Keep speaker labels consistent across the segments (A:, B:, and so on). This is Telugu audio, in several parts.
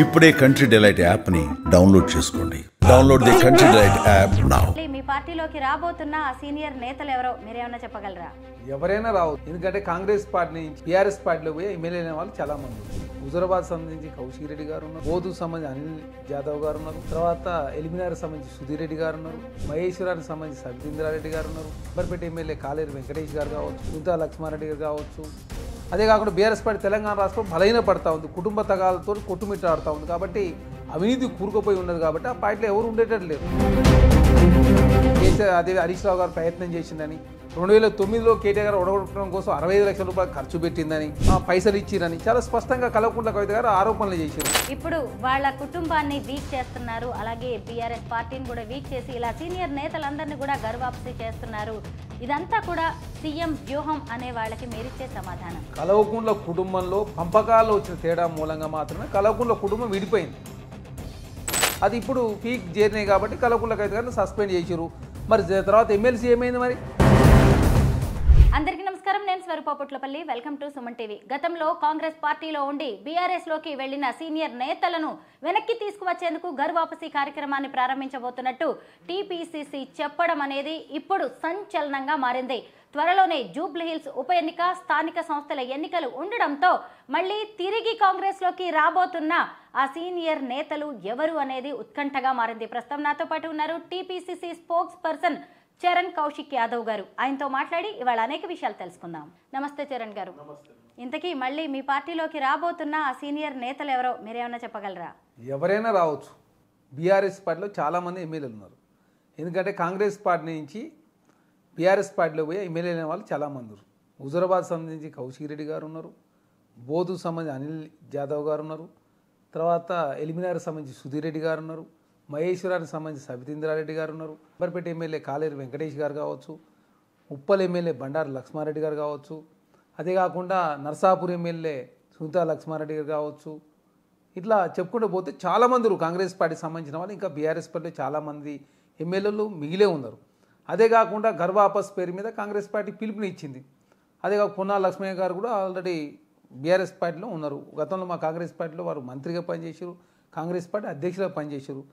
A: ఇప్పుడే కంట్రీ డిలైట్ యాప్ని డౌన్లోడ్ చేసుకోండి. Download the country delight app now.
B: మీ పార్టీలోకి రాబోతున్న సీనియర్ నేతలు ఎవరో మీరేమన్నా చెప్పగలరా?
C: ఎవరైనా రావచ్చు. ఎందుకంటే కాంగ్రెస్ పార్టీ నుంచి టీఆర్ఎస్ పార్టీలో పోయి ఎమ్మెల్యే అయిన వాళ్ళు చాలా మంది ఉన్నారు. హుజరాబాద్ సంబంధించి కౌశిక్ రెడ్డి గారు ఉన్నారు, బోధు సంబంధించి అనిల్ జాదవ్ గారు ఉన్నారు, తర్వాత ఎలిమినార్ సంబంధించి సుధీర్ రెడ్డి గారు ఉన్నారు, మహేశ్వరానికి సంబంధించి సబితేంద్రారెడ్డి గారు ఉన్నారు, అంబర్పేట ఎమ్మెల్యే కాలేరు వెంకటేష్ గారు కావచ్చు, కుంతా లక్ష్మారెడ్డి గారు కావచ్చు. అదే కాకుండా బీఆర్ఎస్ పార్టీ తెలంగాణ రాష్ట్రం బలహీన పడతా ఉంది, కుటుంబ తగాలతో కొట్టుమిట్టాడుతూ ఉంది. కాబట్టి అవినీతి కూరుకుపోయి ఉన్నది కాబట్టి ఆ పార్టీలో ఎవరు ఉండేటట్టు లేరు. అదే హరీష్ రావు గారు ప్రయత్నం చేసిందని, 2009లో కేటీఆర్ గారు ఒడగొట్టడం కోసం 65 లక్షల రూపాయలు ఖర్చు పెట్టిందని, పైసలు ఇచ్చిరని చాలా స్పష్టంగా కల్వకుంట్ల కవిత గారు ఆరోపణలు చేశారు.
B: ఇప్పుడు వాళ్ళ కుటుంబాన్ని వీక్ చేస్తున్నారు, అలాగే బీఆర్ఎస్ పార్టీని కూడా వీక్ చేసి ఇలా సీనియర్ నేతలందరినీ కూడా గర్వాప్సి చేస్తున్నారు. ఇదంతా కూడా సీఎం వ్యూహం అనే వాళ్ళకి మీరిచ్చే సమాధానం?
C: కల్వకుంట్ల కుటుంబంలో పంపకాల్లో వచ్చిన తేడా మూలంగా మాత్రమే కల్వకుంట్ల కుటుంబం విడిపోయింది. అది ఇప్పుడు పీక్ చేరినాయి కాబట్టి కల్వకుంట్ల కవిత గారిని సస్పెండ్ చేశారు. మరి తర్వాత ఎమ్మెల్సీ ఏమైంది? మరి
B: అందరికీ నమస్కారం, నేను స్వరూపపుట్లపల్లి. Welcome to Suman TV. గతంలో కాంగ్రెస్ పార్టీలో ఉండి బీఆర్ఎస్ లోకి వెళ్లిన సీనియర్ నేతలను వెనక్కి తీసుకువచ్చేందుకు గర్వాపసి కార్యక్రమాన్ని ప్రారంభించబోతున్నట్టు టీపీసీసీ చెప్పడం అనేది ఇప్పుడు సంచలనంగా మారింది. త్వరలోనే జూబ్లీహిల్స్ ఉప ఎన్నిక, స్థానిక సంస్థల ఎన్నికలు ఉండడంతో మళ్ళీ తిరిగి కాంగ్రెస్ లోకి రాబోతున్న ఆ సీనియర్ నేతలు ఎవరు అనేది ఉత్కంఠగా మారింది. ప్రస్తుతం నాతో పాటు ఉన్నారు TPCC spokes person Charan Kaushik Yadav గారు. ఆయనతో మాట్లాడి ఇవాళ అనేక విషయాలు తెలుసుకుందాం. నమస్తే చరణ్ గారు. ఇంతకీ మళ్ళీ మీ పార్టీలోకి రాబోతున్న ఆ సీనియర్ నేతలు ఎవరో మీరేమన్నా చెప్పగలరా?
C: ఎవరైనా రావచ్చు. బీఆర్ఎస్ పార్టీలో చాలామంది ఎమ్మెల్యేలు ఉన్నారు. ఎందుకంటే కాంగ్రెస్ పార్టీ నుంచి బీఆర్ఎస్ పార్టీలో పోయి ఎమ్మెల్యే అయిన వాళ్ళు చాలామంది ఉన్నారు. హుజరాబాద్ సంబంధించి కౌశిక్ రెడ్డి గారు ఉన్నారు, బోధు సంబంధించి అనిల్ జాదవ్ గారు ఉన్నారు, తర్వాత ఎలిమినార్ సంబంధించి సుధీర్ రెడ్డి గారు ఉన్నారు, మహేశ్వరానికి సంబంధించి సబితేంద్రారెడ్డి గారు ఉన్నారు, అంబర్పేట ఎమ్మెల్యే కాలేరు వెంకటేష్ గారు కావచ్చు, ఉప్పల్ ఎమ్మెల్యే బండారు లక్ష్మారెడ్డి గారు కావచ్చు, అదే కాకుండా నర్సాపూర్ ఎమ్మెల్యే కుంతా లక్ష్మారెడ్డి గారు కావచ్చు. ఇట్లా చెప్పుకుంటూ పోతే చాలామంది కాంగ్రెస్ పార్టీకి సంబంధించిన వాళ్ళు ఇంకా బీఆర్ఎస్ పార్టీలో చాలామంది ఎమ్మెల్యేలు మిగిలే ఉన్నారు. అదే కాకుండా గర్వాపస్ పేరు మీద కాంగ్రెస్ పార్టీ పిలుపుని ఇచ్చింది. అదే కాక పొన్నాల లక్ష్మయ్య గారు కూడా ఆల్రెడీ బీఆర్ఎస్ పార్టీలో ఉన్నారు. గతంలో మా కాంగ్రెస్ పార్టీలో వారు మంత్రిగా పనిచేశారు, కాంగ్రెస్ పార్టీ అధ్యక్షులుగా పనిచేశారు.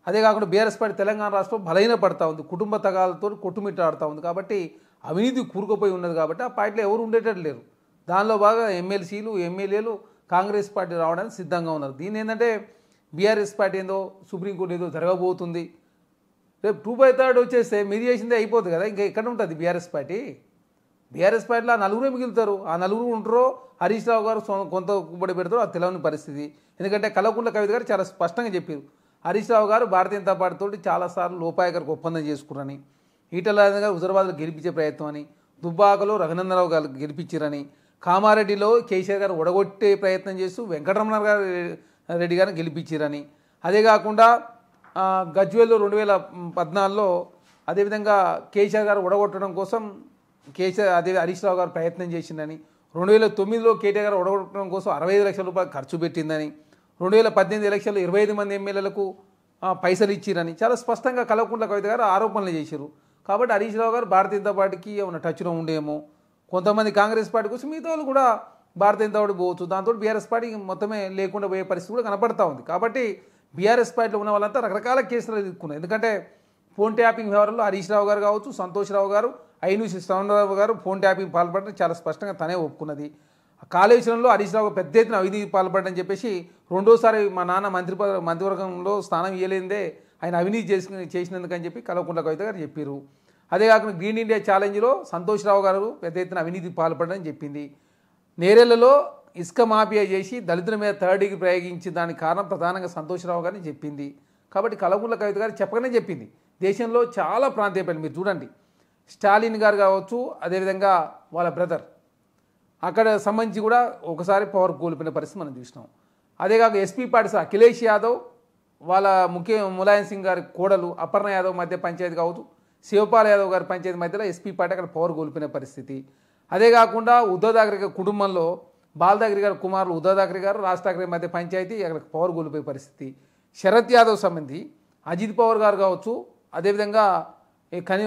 C: అదే కాకుండా బీఆర్ఎస్ పార్టీ తెలంగాణ రాష్ట్రం బలహీన పడతా ఉంది, కుటుంబ తగాలతో కొట్టుమిట్టాడుతూ ఉంది. కాబట్టి అవినీతి కూరుకుపోయి ఉన్నది కాబట్టి ఆ పార్టీలో ఎవరు ఉండేటట్టు లేరు. దానిలో బాగా ఎమ్మెల్సీలు, ఎమ్మెల్యేలు కాంగ్రెస్ పార్టీ రావడానికి సిద్ధంగా ఉన్నారు. దీని ఏంటంటే బీఆర్ఎస్ పార్టీ ఏందో సుప్రీంకోర్టు ఏదో జరగబోతుంది, రేపు 2/3 వచ్చేస్తే మీరు చేసిందే అయిపోతుంది కదా, ఇంకా ఎక్కడ ఉంటుంది బీఆర్ఎస్ పార్టీ? బీఆర్ఎస్ పార్టీలో ఆ నలుగురే మిగులుతారు. ఆ నలుగురు ఉంటారో హరీష్ రావు గారు కొంత కుబ్బడి పెడతారో అది తెలియని పరిస్థితి. ఎందుకంటే కల్వకుంట్ల కవిత గారు చాలా స్పష్టంగా చెప్పారు, హరీష్ రావు గారు భారతీయ జనతా పార్టీతో చాలాసార్లు లోపాయకరకు ఒప్పందం చేసుకురని, ఈటల రాజేంద్ర గారు హుజరాబాద్లో గెలిపించే ప్రయత్నం అని, దుబ్బాకలో రఘునందనరావు గారు గెలిపించారని, కామారెడ్డిలో కేసీఆర్ గారు ఒడగొట్టే ప్రయత్నం చేస్తూ వెంకటరమణ గారు రెడ్డి గారిని గెలిపించారని, అదే కాకుండా గజ్వేల్లో 2014లో అదేవిధంగా కేసీఆర్ గారు ఒడగొట్టడం కోసం అదే హరీష్ రావు గారు ప్రయత్నం చేసిందని, 2009లో కేటీఆర్ గారు ఒడగొట్టడం కోసం 65 లక్షల రూపాయలు ఖర్చు పెట్టిందని, 2018 ఎలక్షన్లో 25 మంది ఎమ్మెల్యేలకు పైసలు ఇచ్చిరని చాలా స్పష్టంగా కల్వకుంట్ల కవిత గారు ఆరోపణలు చేశారు. కాబట్టి హరీష్ రావు గారు భారతీయ జనతా పార్టీకి ఏమైనా టచ్లో ఉండేమో, కొంతమంది కాంగ్రెస్ పార్టీ కోసం మిగతా వాళ్ళు కూడా భారతీయ జనతా పార్టీ పోవచ్చు. దాంతో బీఆర్ఎస్ పార్టీ మొత్తమే లేకుండా పోయే పరిస్థితి కూడా కనపడతా ఉంది. కాబట్టి బీఆర్ఎస్ పార్టీలో ఉన్న వాళ్ళంతా రకరకాల కేసులు ఎదుర్కొన్నారు. ఎందుకంటే ఫోన్ ట్యాపింగ్ వ్యవహారంలో హరీష్ రావు గారు కావచ్చు, సంతోష్ రావు గారు, ఐనూసి శ్రవణరావు గారు ఫోన్ ట్యాపింగ్ పాల్పడడం చాలా స్పష్టంగా తనే ఒప్పుకున్నది. కాళేశ్వరంలో హరీష్ రావు పెద్ద ఎత్తున అవినీతి పాల్పడని చెప్పేసి రెండోసారి మా నాన్న మంత్రివర్గంలో స్థానం ఇవ్వలేదే ఆయన అవినీతి చేసినందుకని చెప్పి కల్వకుంట్ల కవిత గారు చెప్పారు. అదే కాకుండా గ్రీన్ ఇండియా ఛాలెంజ్లో సంతోష్ రావు గారు పెద్ద ఎత్తున అవినీతి పాల్పడని చెప్పింది. నేరేళ్లలో ఇసుక మాఫియా చేసి దళితుల మీద 3rd డిగ్రీ ప్రయోగించి దానికి కారణం ప్రధానంగా సంతోష్ రావు గారిని చెప్పింది. కాబట్టి కల్వకుంట్ల కవిత గారు చెప్పకనే చెప్పింది. దేశంలో చాలా ప్రాంతీయ పార్టీలు మీరు చూడండి, స్టాలిన్ గారు కావచ్చు, అదేవిధంగా వాళ్ళ బ్రదర్ అక్కడ సంబంధించి కూడా ఒకసారి పవర్ కోల్పోయిన పరిస్థితి మనం చూసినాం. అదేకాక ఎస్పీ పార్టీ అఖిలేష్ యాదవ్ వాళ్ళ ములాయం సింగ్ గారి కోడలు అపర్ణ యాదవ్ మధ్య పంచాయతీ కావచ్చు, శివపాల్ యాదవ్ గారి పంచాయతీ మధ్యలో ఎస్పీ పార్టీ అక్కడ పవర్ కోల్పోయిన పరిస్థితి. అదే కాకుండా ఉద్ధవ్ థాకరే కుటుంబంలో బాల్ థాకరే గారి కుమారులు ఉద్ధవ్ థాకరే గారు, రాజ్ థాకరే మధ్య పంచాయతీ అక్కడ పవర్ కోల్పోయే పరిస్థితి. శరత్ యాదవ్ సంబంధి అజిత్ పవార్ గారు కావచ్చు, అదేవిధంగా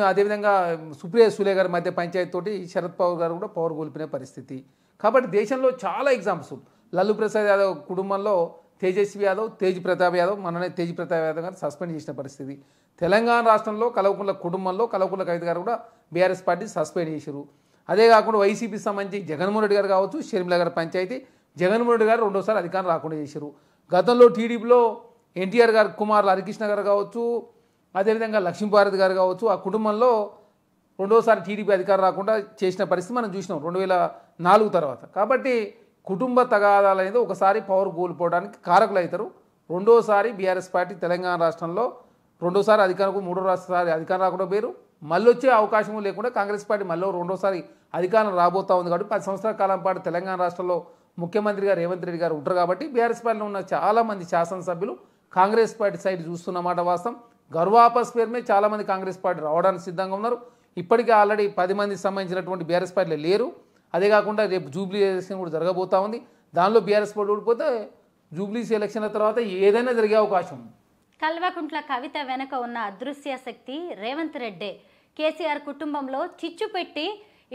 C: అదేవిధంగా సుప్రియ సూలే గారి మధ్య పంచాయతీ తోటి శరద్ పవార్ గారు కూడా పవర్ కోల్పోయిన పరిస్థితి. కాబట్టి దేశంలో చాలా ఎగ్జాంపుల్స్. లల్లు ప్రసాద్ యాదవ్ కుటుంబంలో తేజస్వి యాదవ్, తేజ్ ప్రతాప్ యాదవ్, మననే తేజ్ ప్రతాప్ యాదవ్ గారు సస్పెండ్ చేసిన పరిస్థితి. తెలంగాణ రాష్ట్రంలో కల్వకుంట్ల కుటుంబంలో కల్వకుంట్ల కవిత గారు కూడా బీఆర్ఎస్ పార్టీ సస్పెండ్ చేశారు. అదే కాకుండా వైసీపీకి సంబంధించి జగన్మోహన్ రెడ్డి గారు కావచ్చు, షర్మిల గారి పంచాయతీ జగన్మోహన్ రెడ్డి గారు రెండోసారి అధికారం రాకుండా చేశారు. గతంలో టీడీపీలో ఎన్టీఆర్ గారు కుమారులు హరికృష్ణ గారు కావచ్చు, అదేవిధంగా లక్ష్మీపార్వతి గారు కావచ్చు, ఆ కుటుంబంలో రెండోసారి టీడీపీ అధికారం రాకుండా చేసిన పరిస్థితి మనం చూసినాం 2004 తర్వాత. కాబట్టి కుటుంబ తగాదాలు అనేది ఒకసారి పవర్ కోల్పోవడానికి కారకులు అవుతారు. రెండోసారి బీఆర్ఎస్ పార్టీ తెలంగాణ రాష్ట్రంలో రెండోసారి అధికారం, మూడోసారి అధికారం రాకుండా పేరు మళ్ళీ వచ్చే అవకాశం లేకుండా కాంగ్రెస్ పార్టీ మళ్ళీ రెండోసారి అధికారం రాబోతా ఉంది. కాబట్టి 10 సంవత్సరాల కాలం పాటు తెలంగాణ రాష్ట్రంలో ముఖ్యమంత్రిగా రేవంత్ రెడ్డి గారు ఉంటారు. కాబట్టి బీఆర్ఎస్ పార్టీలో ఉన్న చాలామంది శాసనసభ్యులు కాంగ్రెస్ పార్టీ సైడ్ చూస్తున్నమాట వాస్తవం. గర్వాపస్ పేరు మీద చాలామంది కాంగ్రెస్ పార్టీ రావడానికి సిద్ధంగా ఉన్నారు. ఇప్పటికే ఆల్రెడీ 10 మందికి సంబంధించినటువంటి బీఆర్ఎస్ పార్టీలో లేరు. అదే కాకుండా రేపు జూబ్లీ ఎలక్షన్ కూడా జరగబోతా ఉంది. దానిలో బీఆర్ఎస్ పార్టీ ఓడిపోతే జూబ్లీస్ ఎలక్షన్ల తర్వాత ఏదైనా జరిగే అవకాశం ఉంది.
B: కల్వకుంట్ల కవిత వెనుక ఉన్న అదృశ్య శక్తి రేవంత్ రెడ్డి. కేసీఆర్ కుటుంబంలో చిచ్చు పెట్టి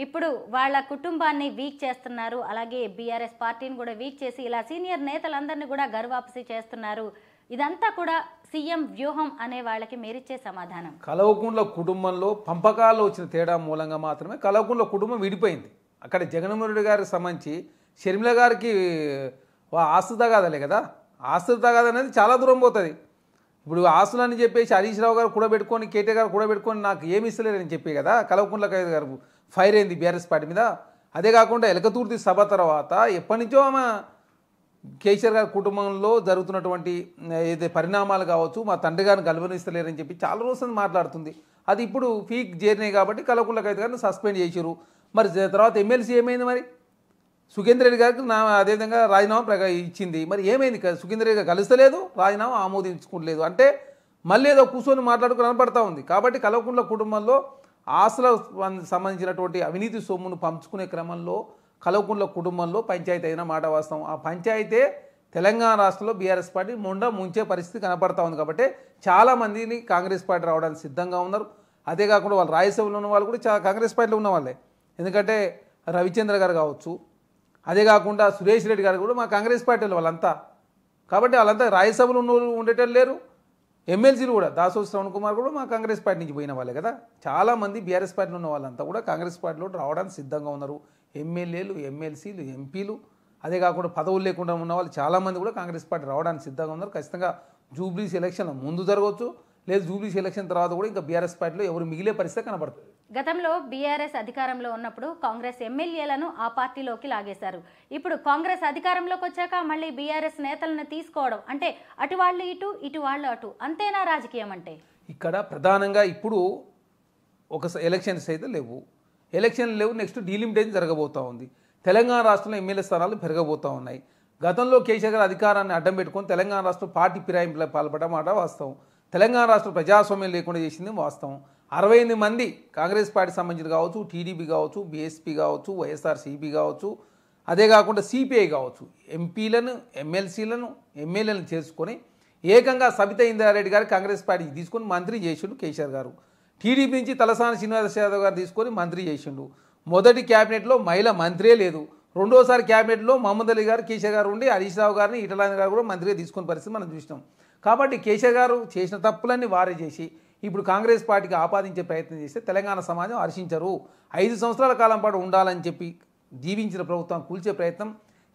B: ఇప్పుడు వాళ్ళ కుటుంబాన్ని వీక్ చేస్తున్నారు. అలాగే బీఆర్ఎస్ పార్టీని కూడా వీక్ చేసి ఇలా సీనియర్ నేతలందరినీ కూడా గర్వాపసి చేస్తున్నారు. ఇదంతా కూడా సీఎం వ్యూహం అనే వాళ్ళకి మీరిచ్చే సమాధానం.
C: కల్వకుంట్ల కుటుంబంలో పంపకాల్లో వచ్చిన తేడా మూలంగా మాత్రమే కల్వకుంట్ల కుటుంబం విడిపోయింది. అక్కడ జగన్మోహన్ రెడ్డి గారికి సంబంధించి షర్మిల గారికి ఆస్తు తగాదలే కదా. ఆస్తులు తగాద అనేది చాలా దూరం పోతుంది. ఇప్పుడు ఆస్తులని చెప్పేసి హరీష్ రావు గారు కూడబెట్టుకొని, కేటీఆర్ గారు కూడబెట్టుకొని నాకు ఏమి ఇస్తలేరని చెప్పి కదా కల్వకుంట్ల కవిత గారు ఫైర్ అయింది బీఆర్ఎస్ పార్టీ మీద. అదే కాకుండా ఎలకతుర్తి సభ తర్వాత ఎప్పటి నుంచో ఆమె కేసీఆర్ గారి కుటుంబంలో జరుగుతున్నటువంటి ఏదైతే పరిణామాలు కావచ్చు, మా తండ్రి గారిని గెలవనిస్తలేరని చెప్పి చాలా రోజులు మాట్లాడుతుంది. అది ఇప్పుడు పీక్ చేరినాయి కాబట్టి కల్వకుంట్ల కవిత గారిని సస్పెండ్ చేశారు. మరి తర్వాత ఎమ్మెల్సీ ఏమైంది? మరి సుఖేందర్ రెడ్డి గారికి అదేవిధంగా రాజీనామా ఇచ్చింది. మరి ఏమైంది? సుఖేందర్ రెడ్డి గారు కలుస్తలేదు, రాజీనామా ఆమోదించుకోలేదు. అంటే మళ్ళీ ఏదో కూర్చొని మాట్లాడుకుని కనపడతా ఉంది. కాబట్టి కల్వకుంట్ల కుటుంబంలో ఆస్తులకు సంబంధించినటువంటి అవినీతి సొమ్మును పంచుకునే క్రమంలో కల్వకుంట్ల కుటుంబంలో పంచాయతీ అయిన మాట వాస్తవం. ఆ పంచాయతీ తెలంగాణ రాష్ట్రంలో బీఆర్ఎస్ పార్టీ ముంచే పరిస్థితి కనపడతా ఉంది. కాబట్టి చాలామందిని కాంగ్రెస్ పార్టీ రావడానికి సిద్ధంగా ఉన్నారు. అదే కాకుండా వాళ్ళు రాజ్యసభలో ఉన్న వాళ్ళు కూడా కాంగ్రెస్ పార్టీలో ఉన్న వాళ్ళే. ఎందుకంటే రవిచంద్ర గారు కావచ్చు, అదే కాకుండా సురేష్ రెడ్డి గారు కూడా మా కాంగ్రెస్ పార్టీలో వాళ్ళంతా. కాబట్టి వాళ్ళంతా రాజ్యసభలో ఉండేటోళ్ళు లేరు. ఎమ్మెల్సీలు కూడా దాసోజు శ్రవణ్ కుమార్ కూడా మా కాంగ్రెస్ పార్టీ నుంచి పోయిన వాళ్ళే కదా. చాలామంది బీఆర్ఎస్ పార్టీలో ఉన్న వాళ్ళంతా కూడా కాంగ్రెస్ పార్టీలో రావడానికి సిద్ధంగా ఉన్నారు. ఎమ్మెల్యేలు, ఎమ్మెల్సీలు, ఎంపీలు, అదే కాకుండా పదవులు లేకుండా ఉన్న వాళ్ళు చాలామంది కూడా కాంగ్రెస్ పార్టీ రావడానికి సిద్ధంగా ఉన్నారు. ఖచ్చితంగా జూబ్లీస్ ఎలక్షన్ ముందు జరగవచ్చు, లేదు జూబ్లీస్ ఎలక్షన్ తర్వాత కూడా ఇంకా బీఆర్ఎస్ పార్టీలో ఎవరు మిగిలే పరిస్థితి కనబడుతుంది.
B: గతంలో బీఆర్ఎస్ అధికారంలో ఉన్నప్పుడు కాంగ్రెస్ ఎమ్మెల్యేలను ఆ పార్టీలోకి లాగేశారు. ఇప్పుడు కాంగ్రెస్ అధికారంలోకి వచ్చాక మళ్ళీ బీఆర్ఎస్ నేతలను తీసుకోవడం అంటే అటు వాళ్ళు ఇటు, ఇటు వాళ్ళు అటు, అంతేనా రాజకీయం అంటే?
C: ఇక్కడ ప్రధానంగా ఇప్పుడు ఒక ఎలక్షన్స్ అయితే లేవు, ఎలక్షన్లు లేవు. నెక్స్ట్ డీలిమిటేషన్ జరగబోతూ ఉంది. తెలంగాణ రాష్ట్రంలో ఎమ్మెల్యే స్థానాలు పెరగబోతూ ఉన్నాయి. గతంలో కేసీఆర్ గారు అధికారాన్ని అడ్డం పెట్టుకొని తెలంగాణ రాష్ట్రం పార్టీ ఫిరాయింపులకు పాల్పడడం మాట వాస్తవం. తెలంగాణ రాష్ట్రం ప్రజాస్వామ్యం లేకుండా చేసింది వాస్తవం. 68 మంది కాంగ్రెస్ పార్టీ సంబంధించిన కావచ్చు, టీడీపీ కావచ్చు, బీఎస్పీ కావచ్చు, వైఎస్ఆర్సీపీ కావచ్చు, అదే కాకుండా సిపిఐ కావచ్చు, ఎంపీలను, ఎమ్మెల్సీలను, ఎమ్మెల్యేలను చేసుకొని ఏకంగా సబితా ఇంద్రారెడ్డి గారు కాంగ్రెస్ పార్టీకి తీసుకొని మంత్రి చేసిండు కేసీఆర్ గారు. టీడీపీ నుంచి తలసాని శ్రీనివాస్ యాదవ్ గారు తీసుకొని మంత్రి చేసిండు. మొదటి క్యాబినెట్లో మహిళా మంత్రే లేదు. రెండోసారి క్యాబినెట్లో మహమ్మద్ అలీ గారు, కేసీఆర్ గారు ఉండి హరీష్ రావు గారిని, ఈటలాని గారు కూడా మంత్రిగా తీసుకునే పరిస్థితి మనం చూసినాం. కాబట్టి కేసీఆర్ గారు చేసిన తప్పులన్నీ వారే చేసి ఇప్పుడు కాంగ్రెస్ పార్టీకి ఆపాదించే ప్రయత్నం చేస్తే తెలంగాణ సమాజం హర్షించరు. 5 సంవత్సరాల కాలం పాటు ఉండాలని చెప్పి దీవించిన ప్రభుత్వం కూల్చే ప్రయత్నం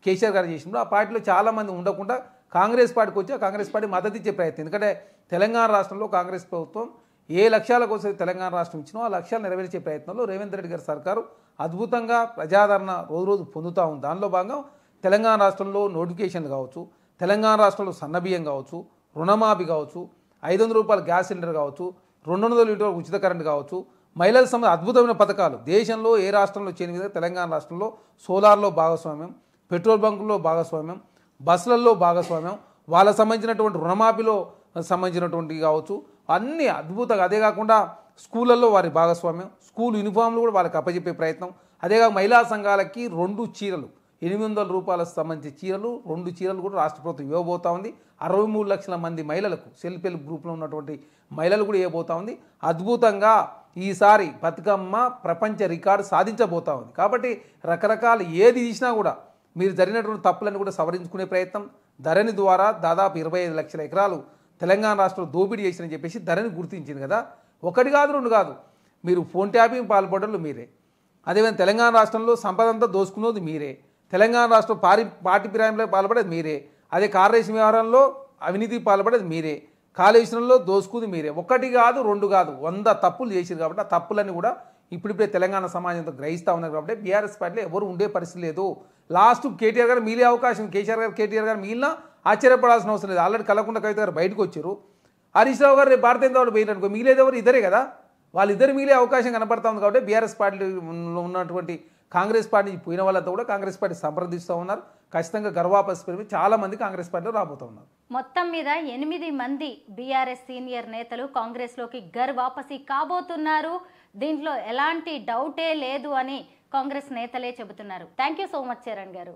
C: కేసీఆర్ గారు చేసినప్పుడు ఆ పార్టీలో చాలామంది ఉండకుండా కాంగ్రెస్ పార్టీకి వచ్చి ఆ కాంగ్రెస్ పార్టీ మద్దతు ఇచ్చే ప్రయత్నం. ఎందుకంటే తెలంగాణ రాష్ట్రంలో కాంగ్రెస్ ప్రభుత్వం ఏ లక్ష్యాల కోసం తెలంగాణ రాష్ట్రం ఇచ్చినో ఆ లక్ష్యాలు నెరవేర్చే ప్రయత్నంలో రేవంత్ రెడ్డి గారి సర్కారు అద్భుతంగా ప్రజాదరణ రోజు పొందుతూ ఉంది. దానిలో భాగంగా తెలంగాణ రాష్ట్రంలో నోటిఫికేషన్లు కావచ్చు, తెలంగాణ రాష్ట్రంలో సన్నబియ్యం కావచ్చు, రుణమాఫీ కావచ్చు, 500 రూపాయల గ్యాస్ సిలిండర్ కావచ్చు, 200 లీటర్ల ఉచిత కరెంట్ కావచ్చు, మహిళల సంబంధించిన అద్భుతమైన పథకాలు దేశంలో ఏ రాష్ట్రంలో చేయని విధంగా తెలంగాణ రాష్ట్రంలో సోలార్లో భాగస్వామ్యం, పెట్రోల్ బంకుల్లో భాగస్వామ్యం, బస్సులలో భాగస్వామ్యం, వాళ్ళకు సంబంధించినటువంటి రుణమాఫీలో సంబంధించినటువంటి కావచ్చు, అన్నీ అద్భుతంగా. అదే కాకుండా స్కూళ్ళల్లో వారి భాగస్వామ్యం, స్కూల్ యూనిఫామ్లు కూడా వాళ్ళకి అప్పచెప్పే ప్రయత్నం. అదేగా మహిళా సంఘాలకి 2 చీరలు 800 రూపాయలకు సంబంధించి చీరలు 2 చీరలు కూడా రాష్ట్ర ప్రభుత్వం ఇవ్వబోతా ఉంది. 63 లక్షల మంది మహిళలకు సెల్ఫ్ హెల్ప్ గ్రూప్లో ఉన్నటువంటి మహిళలు కూడా ఇవ్వబోతా ఉంది. అద్భుతంగా ఈసారి బతుకమ్మ ప్రపంచ రికార్డు సాధించబోతా ఉంది. కాబట్టి రకరకాల ఏది తీసినా కూడా మీరు జరిగినటువంటి తప్పులను కూడా సవరించుకునే ప్రయత్నం, ధరణి ద్వారా దాదాపు 25 లక్షల ఎకరాలు తెలంగాణ రాష్ట్రంలో దోపిడీ చేసినని చెప్పేసి ధరణి గుర్తించింది కదా. ఒకటి కాదు రెండు కాదు, మీరు ఫోన్ ట్యాపింగ్ పాల్పడలు మీరే. అదేవిధంగా తెలంగాణ రాష్ట్రంలో సంపద అంతా దోసుకున్నది మీరే. తెలంగాణ రాష్ట్రం పార్టీ ఫిరాయింపులకు పాల్పడేది మీరే. అదే కార్పొరేషన్ వ్యవహారంలో అవినీతికి పాల్పడేది మీరే. కాళేశ్వరంలో దోసుకుంది మీరే. ఒకటి కాదు రెండు కాదు 100 తప్పులు చేశారు కాబట్టి ఆ తప్పులన్నీ కూడా ఇప్పుడిప్పుడే తెలంగాణ సమాజంతో గ్రహిస్తూ ఉన్నారు కాబట్టి బీఆర్ఎస్ పార్టీలో ఎవరు ఉండే పరిస్థితి లేదు. లాస్ట్ కేటీఆర్ గారు మిగిలే అవకాశం, కేటీఆర్ గారు మిగిలిన ఆశ్చర్యపడాల్సిన అవసరం లేదు. ఆల్రెడీ కలకుండా కవిత గారు బయటకు వచ్చారు. హరీష్ రావు గారు రేపు భారతీయ జనతా పార్టీ పోయిననుకో మిగిలేది ఎవరు ఇద్దరే కదా. వాళ్ళిద్దరు మిగిలే అవకాశం కనపడతా ఉంది కాబట్టి బీఆర్ఎస్ పార్టీలో ఉన్నటువంటి కాంగ్రెస్ పార్టీ పోయిన వాళ్ళతో కూడా కాంగ్రెస్ పార్టీ సంప్రదిస్తూ ఉన్నారు. ఖచ్చితంగా గర్వాపసి పెరిగి చాలా మంది కాంగ్రెస్ పార్టీలో రాబోతూ ఉన్నారు.
B: మొత్తం మీద 8 మంది బీఆర్ఎస్ సీనియర్ నేతలు కాంగ్రెస్లోకి గర్వాపసి కాబోతున్నారు. దీంట్లో ఎలాంటి డౌటే లేదు అని కాంగ్రెస్ నేతలే చెబుతున్నారు. Thank you so much Charan గారు.